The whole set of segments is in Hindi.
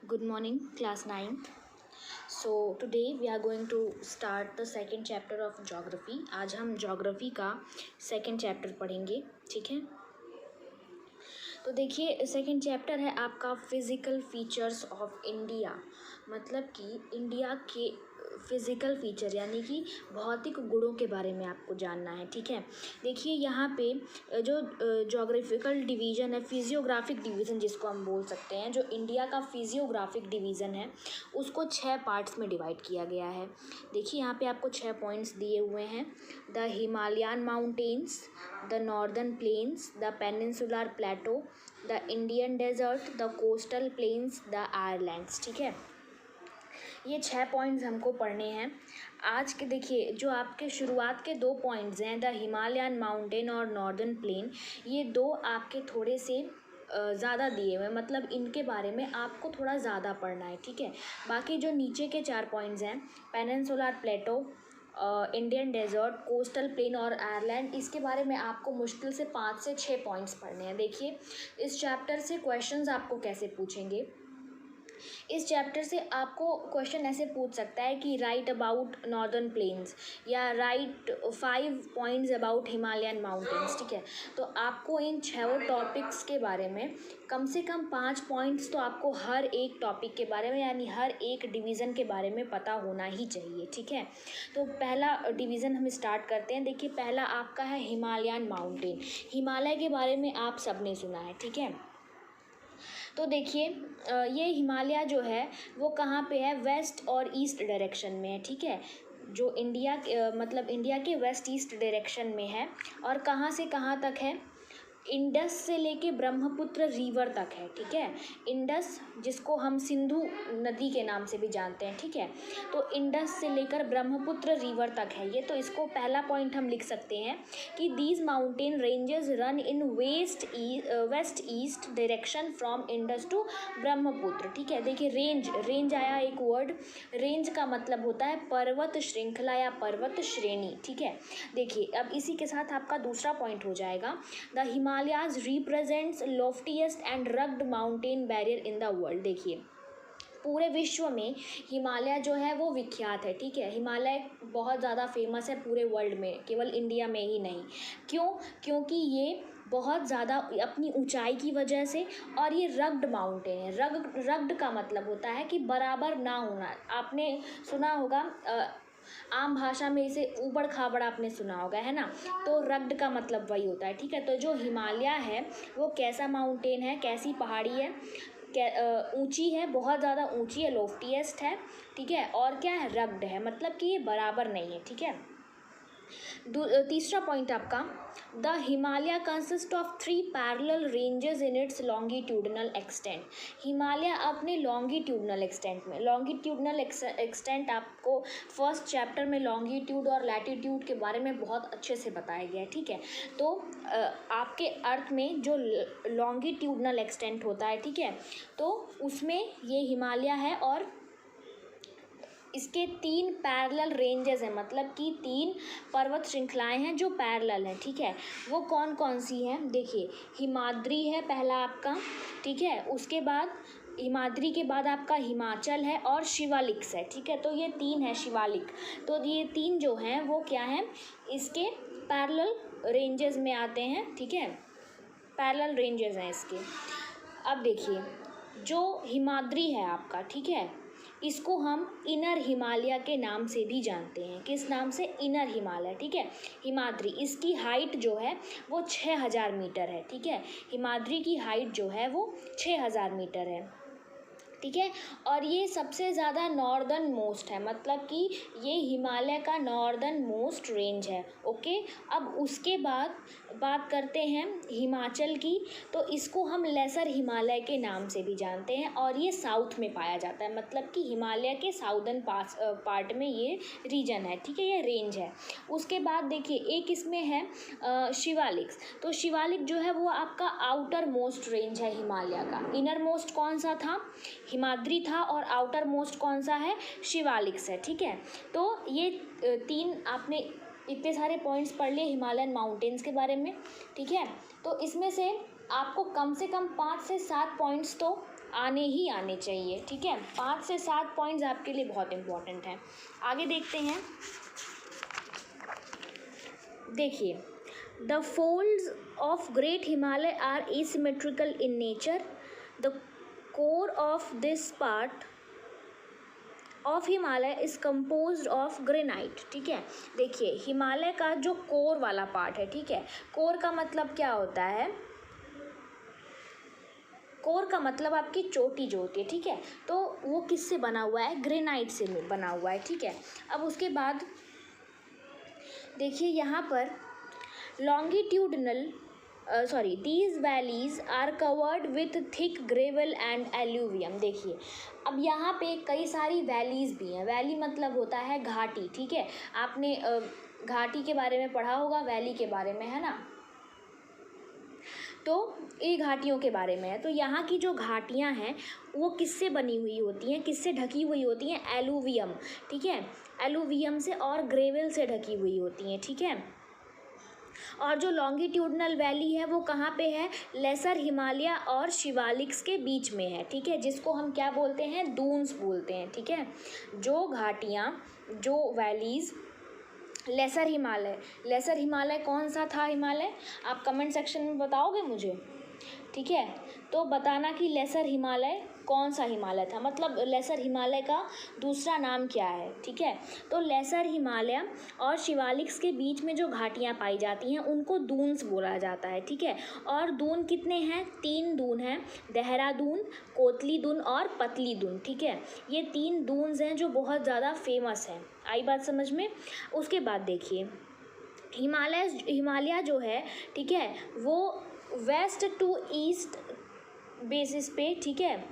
Good morning, class 9th. So today we are going to start the second chapter of geography. आज हम geography का second chapter पढ़ेंगे, ठीक है। तो देखिए सेकंड चैप्टर है आपका फिज़िकल फीचर्स ऑफ इंडिया, मतलब कि इंडिया के फिज़िकल फीचर यानी कि भौतिक गुणों के बारे में आपको जानना है, ठीक है। देखिए यहाँ पे जो जोग्राफिकल डिवीज़न है, फिजियोग्राफिक डिवीज़न जिसको हम बोल सकते हैं, जो इंडिया का फिजियोग्राफिक डिवीज़न है उसको 6 पार्ट्स में डिवाइड किया गया है। देखिए यहाँ पे आपको 6 पॉइंट्स दिए हुए हैं। The Himalayan mountains, the northern plains, the peninsular plateau, the Indian desert, the coastal plains, the islands, ठीक है। ये 6 पॉइंट्स हमको पढ़ने हैं आज के। देखिए जो आपके शुरुआत के 2 पॉइंट्स हैं, द हिमालयन माउंटेन और नॉर्दर्न प्लेन, ये 2 आपके थोड़े से ज़्यादा दिए हुए हैं, मतलब इनके बारे में आपको थोड़ा ज़्यादा पढ़ना है, ठीक है। बाकी जो नीचे के 4 पॉइंट्स हैं, peninsular plateau, Indian desert, coastal plain और आयरलैंड, इसके बारे में आपको मुश्किल से 5 से 6 पॉइंट्स पढ़ने हैं। देखिए इस चैप्टर से क्वेश्चंस आपको कैसे पूछेंगे। इस चैप्टर से आपको क्वेश्चन ऐसे पूछ सकता है कि राइट अबाउट नॉर्दर्न प्लेन्स या right 5 points about Himalayan mountains, ठीक है। तो आपको इन 6 टॉपिक्स के बारे में कम से कम 5 पॉइंट्स तो आपको हर एक टॉपिक के बारे में यानी हर एक डिवीज़न के बारे में पता होना ही चाहिए, ठीक है। तो पहला डिवीज़न हम स्टार्ट करते हैं। देखिए पहला आपका है हिमालयन माउंटेन। हिमालय के बारे में आप सबने सुना है, ठीक है। तो देखिए ये हिमालय जो है वो कहाँ पे है, वेस्ट और ईस्ट डायरेक्शन में है, ठीक है। जो इंडिया मतलब इंडिया के वेस्ट ईस्ट डायरेक्शन में है और कहाँ से कहाँ तक है, इंडस से लेके ब्रह्मपुत्र रिवर तक है, ठीक है। इंडस जिसको हम सिंधु नदी के नाम से भी जानते हैं, ठीक है। तो इंडस से लेकर ब्रह्मपुत्र रिवर तक है ये। तो इसको पहला पॉइंट हम लिख सकते हैं कि these mountain ranges run in west east direction from Indus to Brahmaputra, ठीक है। देखिए रेंज आया एक वर्ड, रेंज का मतलब होता है पर्वत श्रृंखला या पर्वत श्रेणी, ठीक है। देखिए अब इसी के साथ आपका दूसरा पॉइंट हो जाएगा, the Himalayas represents loftiest and rugged mountain barrier in the world. देखिए पूरे विश्व में हिमालय जो है वो विख्यात है, ठीक है। हिमालय बहुत ज़्यादा फेमस है पूरे वर्ल्ड में, केवल इंडिया में ही नहीं। क्यों? क्योंकि ये बहुत ज़्यादा अपनी ऊंचाई की वजह से, और ये रग्ड माउंटेन है। रग्ड का मतलब होता है कि बराबर ना होना। आपने सुना होगा आम भाषा में इसे ऊबड़ खाबड़ आपने सुना होगा, है ना। तो रग्ड का मतलब वही होता है, ठीक है। तो जो हिमालय है वो कैसा माउंटेन है, कैसी पहाड़ी है, ऊंची है, बहुत ज़्यादा ऊंची है, लोफ्टीएस्ट है, ठीक है। और क्या है, रग्ड है, मतलब कि ये बराबर नहीं है, ठीक है। तीसरा पॉइंट आपका, the Himalaya consist of 3 parallel ranges in its longitudinal extent. Himalaya अपने लॉन्गिट्यूडनल एक्सटेंट में, लॉन्गिट्यूडनल एक्सटेंट आपको फर्स्ट चैप्टर में लॉन्गिट्यूड और लैटिट्यूड के बारे में बहुत अच्छे से बताया गया है, ठीक है। तो आपके अर्थ में जो लॉन्गिट्यूडनल एक्सटेंट होता है, ठीक है, तो उसमें ये हिमालय है और इसके 3 पैरेलल रेंजेस हैं, मतलब कि 3 पर्वत श्रृंखलाएं हैं जो पैरेलल हैं, ठीक है। वो कौन कौन सी हैं, देखिए हिमाद्री है पहला आपका, ठीक है। उसके बाद हिमाद्री के बाद आपका हिमाचल है और शिवालिक्स है, ठीक है। तो ये 3 है शिवालिक। तो ये 3 जो हैं वो क्या हैं, इसके पैरेलल रेंजेस में आते हैं, ठीक है। पैरेलल रेंजेस हैं इसके। अब देखिए जो हिमाद्री है आपका, ठीक है, इसको हम इनर हिमालय के नाम से भी जानते हैं। किस नाम से, इनर हिमालय, ठीक है। हिमाद्री, इसकी हाइट जो है वो 6000 मीटर है, ठीक है। हिमाद्री की हाइट जो है वो 6000 मीटर है, ठीक है। और ये सबसे ज़्यादा नॉर्दर्न मोस्ट है, मतलब कि ये हिमालय का नॉर्दर्न मोस्ट रेंज है, ओके। अब उसके बाद बात करते हैं हिमाचल की, तो इसको हम लेसर हिमालय के नाम से भी जानते हैं और ये साउथ में पाया जाता है, मतलब कि हिमालय के साउदर्न पार्ट में ये रीजन है, ठीक है, ये रेंज है। उसके बाद देखिए एक इसमें है शिवालिक्स। तो शिवालिक जो है वो आपका आउटर मोस्ट रेंज है हिमालय का। इनर मोस्ट कौन सा था, हिमाद्री था, और आउटर मोस्ट कौन सा है, शिवालिक्स है, ठीक है। तो ये 3 आपने इतने सारे पॉइंट्स पढ़ लिए हिमालयन माउंटेन्स के बारे में, ठीक है। तो इसमें से आपको कम से कम 5 से 7 पॉइंट्स तो आने ही आने चाहिए, ठीक है। 5 से 7 पॉइंट्स आपके लिए बहुत इंपॉर्टेंट हैं। आगे देखते हैं। देखिए, the folds of great Himalaya are asymmetrical in nature. The core of this part of Himalaya is composed of granite, ठीक है। देखिए, हिमालय का जो कोर वाला पार्ट है, ठीक है, कोर का मतलब क्या होता है, कोर का मतलब आपकी चोटी जो होती है, ठीक है, तो वो किससे बना हुआ है, ग्रेनाइट से बना हुआ है, ठीक है। अब उसके बाद देखिए यहाँ पर longitudinal these valleys are covered with thick gravel and alluvium। देखिए, अब यहाँ पे कई सारी वैलीज भी हैं। वैली मतलब होता है घाटी, ठीक है। आपने घाटी के बारे में पढ़ा होगा, वैली के बारे में, है ना। तो ये घाटियों के बारे में है। तो यहाँ की जो घाटियाँ हैं वो किससे बनी हुई होती हैं, किससे ढकी हुई होती हैं, एलुवियम, ठीक है, एलुवियम से और ग्रेवल से ढकी हुई होती हैं, ठीक है। और जो लॉन्गिट्यूडनल वैली है वो कहाँ पे है, लेसर हिमालय और शिवालिक्स के बीच में है, ठीक है, जिसको हम क्या बोलते हैं, दून्स बोलते हैं, ठीक है। जो घाटियाँ, जो वैलीज़, लेसर हिमालय कौन सा था हिमालय, आप कमेंट सेक्शन में बताओगे मुझे, ठीक है। तो बताना कि लेसर हिमालय कौन सा हिमालय था, मतलब लेसर हिमालय का दूसरा नाम क्या है, ठीक है। तो लेसर हिमालय और शिवालिक्स के बीच में जो घाटियाँ पाई जाती हैं उनको दून्स बोला जाता है, ठीक है। और दून कितने हैं, 3 दून हैं, देहरादून, कोतली दून और पतली दून, ठीक है। ये 3 दून्स हैं जो बहुत ज़्यादा फेमस हैं। आई बात समझ में। उसके बाद देखिए, हिमालय जो है, ठीक है, वो वेस्ट टू ईस्ट बेसिस पे, ठीक है,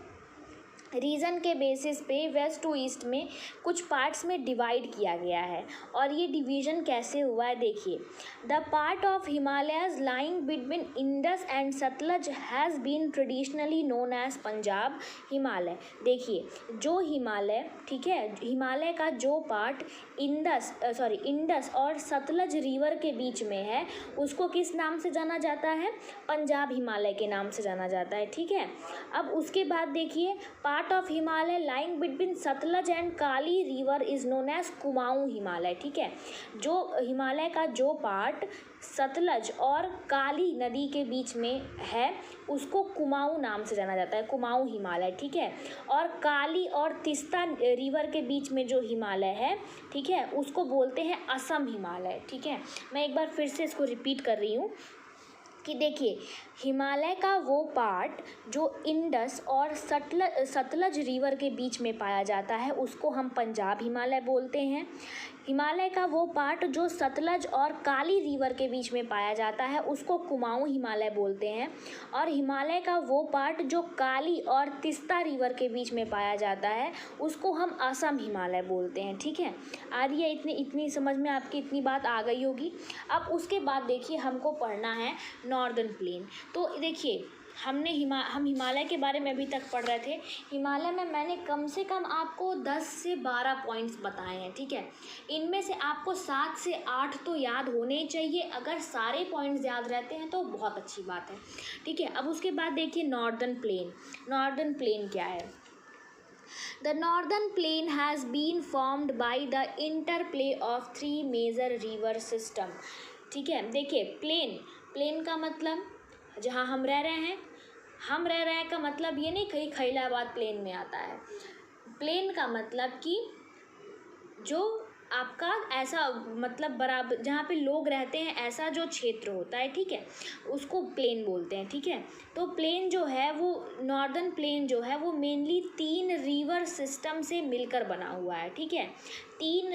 रीजन के बेसिस पे वेस्ट टू ईस्ट में कुछ पार्ट्स में डिवाइड किया गया है। और ये डिवीज़न कैसे हुआ है, देखिए, the part of Himalayas lying between Indus and Sutlej has been traditionally known as Punjab Himalaya. देखिए, जो हिमालय, ठीक है, हिमालय का जो पार्ट इंडस और सतलज रिवर के बीच में है उसको किस नाम से जाना जाता है, पंजाब हिमालय के नाम से जाना जाता है, ठीक है। अब उसके बाद देखिए, part of Himalaya lying between Sutlej and Kali river is known as Kumaon Himalaya, ठीक है। जो हिमालय का जो पार्ट सतलज और काली नदी के बीच में है उसको कुमाऊं नाम से जाना जाता है, कुमाऊं हिमालय, ठीक है। और काली और तीस्ता रिवर के बीच में जो हिमालय है, ठीक है, उसको बोलते हैं असम हिमालय, ठीक है। मैं एक बार फिर से इसको रिपीट कर रही हूँ कि देखिए, हिमालय का वो पार्ट जो इंडस और सतलज रिवर के बीच में पाया जाता है उसको हम पंजाब हिमालय बोलते हैं। हिमालय का वो पार्ट जो सतलज और काली रिवर के बीच में पाया जाता है उसको कुमाऊं हिमालय बोलते हैं। और हिमालय का वो पार्ट जो काली और तीस्ता रिवर के बीच में पाया जाता है उसको हम असम हिमालय बोलते हैं, ठीक है। आ रही है इतनी समझ में आपकी, इतनी बात आ गई होगी। अब उसके बाद देखिए, हमको पढ़ना है नॉर्दर्न प्लेन। तो देखिए, हम हिमालय के बारे में अभी तक पढ़ रहे थे। हिमालय में मैंने कम से कम आपको 10 से 12 पॉइंट्स बताए हैं, ठीक है। इनमें से आपको 7 से 8 तो याद होने ही चाहिए। अगर सारे पॉइंट्स याद रहते हैं तो बहुत अच्छी बात है, ठीक है। अब उसके बाद देखिए, नॉर्दर्न प्लेन क्या है। The northern plain has been formed by the interplay of 3 major river system, ठीक है। देखिए, प्लेन का मतलब जहाँ हम रह रहे हैं, का मतलब ये नहीं कहीं खैलाबाद प्लेन में आता है। प्लेन का मतलब कि जो आपका ऐसा मतलब बराबर जहाँ पे लोग रहते हैं ऐसा जो क्षेत्र होता है, ठीक है, उसको प्लेन बोलते हैं, ठीक है। तो प्लेन जो है वो नॉर्दर्न प्लेन जो है वो मेनली 3 रिवर सिस्टम से मिलकर बना हुआ है, ठीक है। 3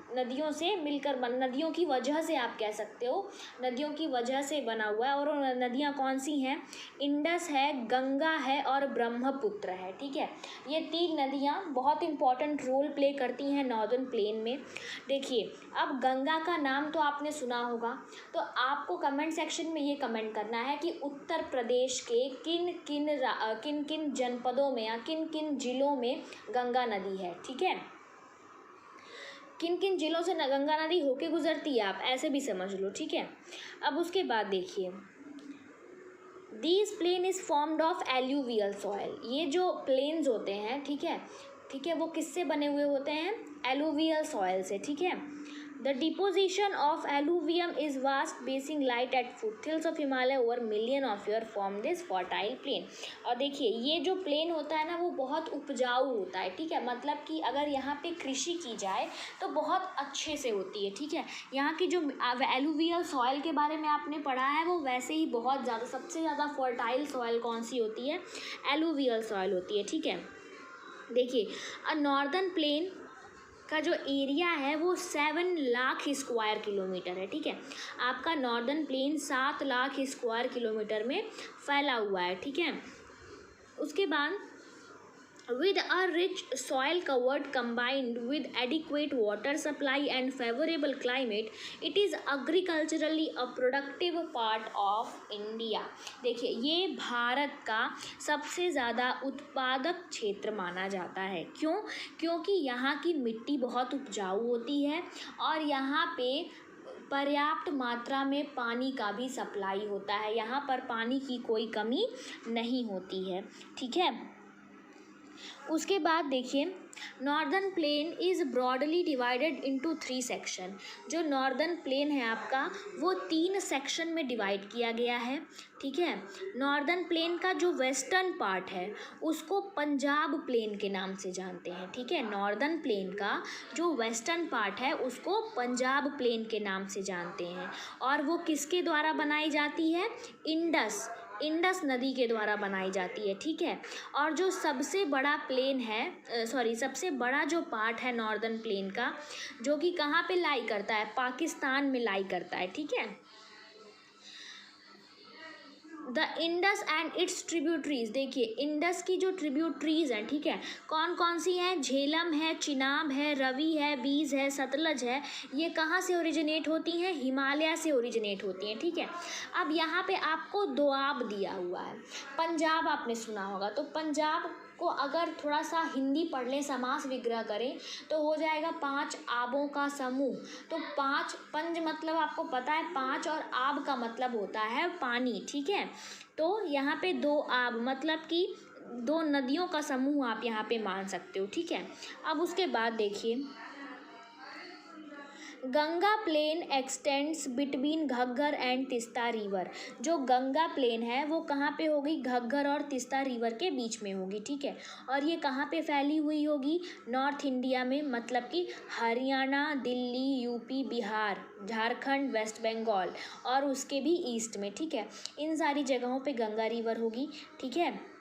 नदियों से मिलकर नदियों की वजह से आप कह सकते हो, नदियों की वजह से बना हुआ है। और नदियाँ कौन सी हैं, इंडस है, गंगा है और ब्रह्मपुत्र है, ठीक है। ये 3 नदियाँ बहुत इंपॉर्टेंट रोल प्ले करती हैं नॉर्दर्न प्लेन में। देखिए, अब गंगा का नाम तो आपने सुना होगा, तो आपको कमेंट सेक्शन में ये कमेंट करना है कि उत्तर प्रदेश के किन किन जनपदों में या किन किन जिलों में गंगा नदी है, ठीक है। किन किन जिलों से गंगा नदी होके गुजरती है, आप ऐसे भी समझ लो, ठीक है। अब उसके बाद देखिए, these plain is formed of alluvial soil. ये जो प्लेन्स होते हैं, ठीक है, वो किससे बने हुए होते हैं? एलुवियल सॉयल से, ठीक है। The deposition of alluvium is vast basin light at foothills of Himalaya over million of year form this fertile plain. और देखिए ये जो प्लेन होता है ना वो बहुत उपजाऊ होता है, ठीक है। मतलब कि अगर यहाँ पे कृषि की जाए तो बहुत अच्छे से होती है, ठीक है। यहाँ की जो एलुवियल सॉयल के बारे में आपने पढ़ा है वो वैसे ही बहुत ज़्यादा, सबसे ज़्यादा फर्टाइल सॉयल कौन सी होती है? एलुवियल सॉयल होती है, ठीक है। देखिए नॉर्दर्न प्लेन का जो एरिया है वो 7 लाख स्क्वायर किलोमीटर है, ठीक है। आपका northern plain 7 lakh square kilometre में फैला हुआ है, ठीक है। उसके बाद with a rich soil covered combined with adequate water supply and favorable climate, it is agriculturally a productive part of India। देखिए ये भारत का सबसे ज़्यादा उत्पादक क्षेत्र माना जाता है। क्यों? क्योंकि यहाँ की मिट्टी बहुत उपजाऊ होती है और यहाँ पे पर्याप्त मात्रा में पानी का भी सप्लाई होता है। यहाँ पर पानी की कोई कमी नहीं होती है, ठीक है। उसके बाद देखिए northern plain is broadly divided into 3 section. जो नॉर्दर्न प्लेन है आपका वो 3 सेक्शन में डिवाइड किया गया है, ठीक है। नॉर्दर्न प्लेन का जो वेस्टर्न पार्ट है उसको पंजाब प्लेन के नाम से जानते हैं, ठीक है। नॉर्दर्न प्लेन का जो वेस्टर्न पार्ट है उसको पंजाब प्लेन के नाम से जानते हैं और वो किसके द्वारा बनाई जाती है? इंडस नदी के द्वारा बनाई जाती है, ठीक है। और जो सबसे बड़ा प्लेन है सबसे बड़ा जो पार्ट है नॉर्दर्न प्लेन का, जो कि कहाँ पे लाई करता है? पाकिस्तान में लाई करता है, ठीक है। The Indus and it's tributaries. देखिए इंडस की जो ट्रिब्यूटरीज हैं, ठीक है, कौन कौन सी हैं? झेलम है, चिनाब है, रवि है, बीज है, सतलज है। ये कहाँ से ओरिजिनेट होती हैं? हिमालय से ओरिजिनेट होती हैं, ठीक है। अब यहाँ पे आपको दोआब दिया हुआ है। पंजाब आपने सुना होगा, तो पंजाब को अगर थोड़ा सा हिंदी पढ़ लें, समास विग्रह करें तो हो जाएगा 5 आबों का समूह। तो 5 पंज मतलब आपको पता है 5 और आब का मतलब होता है पानी, ठीक है। तो यहाँ पे 2 आब मतलब कि 2 नदियों का समूह आप यहाँ पे मान सकते हो, ठीक है। अब उसके बाद देखिए Ganga plain extends between Ghaggar and Teesta river. जो गंगा प्लेन है वो कहाँ पे होगी? घग्गर और तिस्ता रिवर के बीच में होगी, ठीक है। और ये कहाँ पे फैली हुई होगी? नॉर्थ इंडिया में, मतलब कि हरियाणा, दिल्ली, यूपी, बिहार, झारखंड, वेस्ट बंगाल और उसके भी ईस्ट में, ठीक है। इन सारी जगहों पे गंगा रिवर होगी, ठीक है।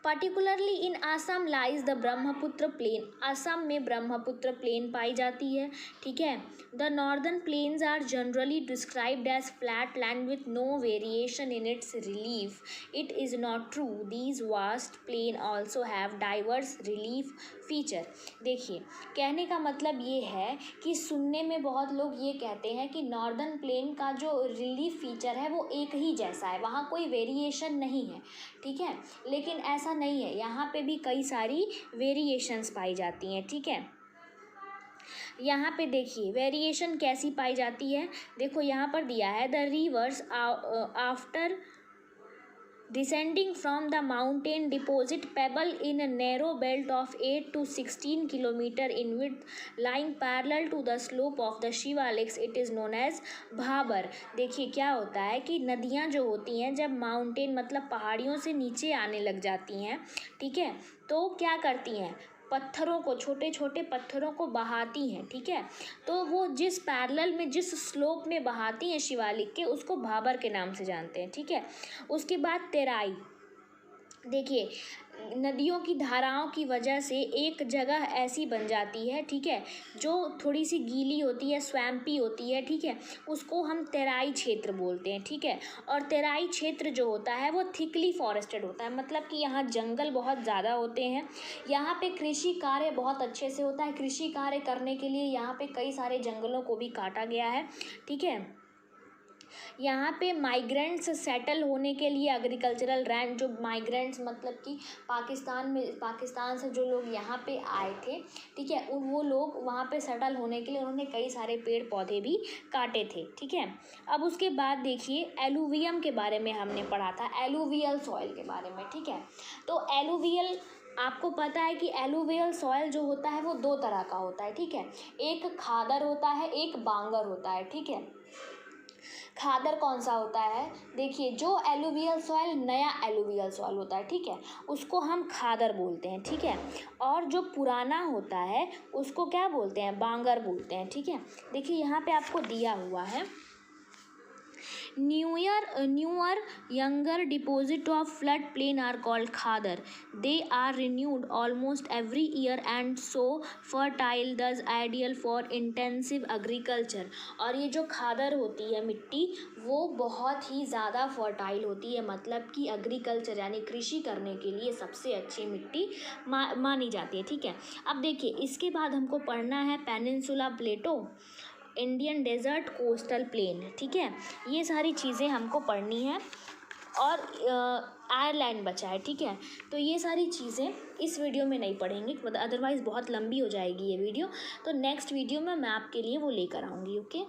Particularly in Assam lies the Brahmaputra plain. Assam में ब्रह्मपुत्र प्लेन पाई जाती है, ठीक है। The northern plains are generally described as flat land with no variation in its relief. It is not true, these vast plain also have diverse relief feature. देखिए कहने का मतलब ये है कि सुनने में बहुत लोग ये कहते हैं कि नॉर्दर्न प्लेन का जो रिलीफ फीचर है वो एक ही जैसा है, वहाँ कोई वेरिएशन नहीं है, ठीक है। लेकिन ऐसा नहीं है, यहाँ पे भी कई सारी वेरिएशंस पाई जाती हैं, ठीक है। यहाँ पे देखिए वेरिएशन कैसी पाई जाती है, देखो यहाँ पर दिया है the reverse after descending from the mountain deposit pebble in a narrow belt of 8 to 16 kilometer in width lying parallel to the slope of the Shivaliks, it is known as Bhabar. देखिए क्या होता है कि नदियाँ जो होती हैं जब माउंटेन मतलब पहाड़ियों से नीचे आने लग जाती हैं, ठीक है, तो क्या करती हैं? पत्थरों को, छोटे छोटे पत्थरों को बहाती हैं, ठीक है। तो वो जिस पैरेलल में, जिस स्लोप में बहाती हैं शिवालिक के, उसको भाबर के नाम से जानते हैं, ठीक है। उसके बाद तेराई। देखिए नदियों की धाराओं की वजह से एक जगह ऐसी बन जाती है, ठीक है, जो थोड़ी सी गीली होती है, स्वैम्पी होती है, ठीक है, उसको हम तेराई क्षेत्र बोलते हैं, ठीक है। और तेराई क्षेत्र जो होता है वो थिकली फॉरेस्टेड होता है, मतलब कि यहाँ जंगल बहुत ज़्यादा होते हैं। यहाँ पे कृषि कार्य बहुत अच्छे से होता है। कृषि कार्य करने के लिए यहाँ पे कई सारे जंगलों को भी काटा गया है, ठीक है। यहाँ पे माइग्रेंट्स सेटल होने के लिए एग्रीकल्चरल लैंड, जो माइग्रेंट्स मतलब कि पाकिस्तान से जो लोग यहाँ पे आए थे, ठीक है, वो लोग वहाँ पे सेटल होने के लिए उन्होंने कई सारे पेड़ पौधे भी काटे थे, ठीक है। अब उसके बाद देखिए एलुवियम के बारे में हमने पढ़ा था, एलुवियल सॉइल के बारे में, ठीक है। तो एलुवियल, आपको पता है कि एलुवियल सॉइल जो होता है वो दो तरह का होता है, ठीक है। एक खादर होता है, एक बांगर होता है, ठीक है। खादर कौन सा होता है, देखिए जो एलुवियल सॉइल नया एलुवियल सॉइल होता है, ठीक है, उसको हम खादर बोलते हैं, ठीक है। और जो पुराना होता है उसको क्या बोलते हैं, बांगर बोलते हैं, ठीक है। देखिए यहाँ पे आपको दिया हुआ है newer younger deposit of flood plain are called khadar. They are renewed almost every year and so fertile, thus ideal for intensive agriculture. और ये जो खादर होती है मिट्टी वो बहुत ही ज़्यादा फर्टाइल होती है, मतलब कि एग्रीकल्चर यानी कृषि करने के लिए सबसे अच्छी मिट्टी मानी जाती है, ठीक है। अब देखिए इसके बाद हमको पढ़ना है पेनिनसुला प्लेटो, इंडियन डेजर्ट, कोस्टल प्लेन, ठीक है। ये सारी चीज़ें हमको पढ़नी है और आयरलैंड बचा है, ठीक है। तो ये सारी चीज़ें इस वीडियो में नहीं पढ़ेंगे, अदरवाइज़ बहुत लंबी हो जाएगी ये वीडियो। तो नेक्स्ट वीडियो में मैं आपके लिए वो लेकर आऊँगी, ओके।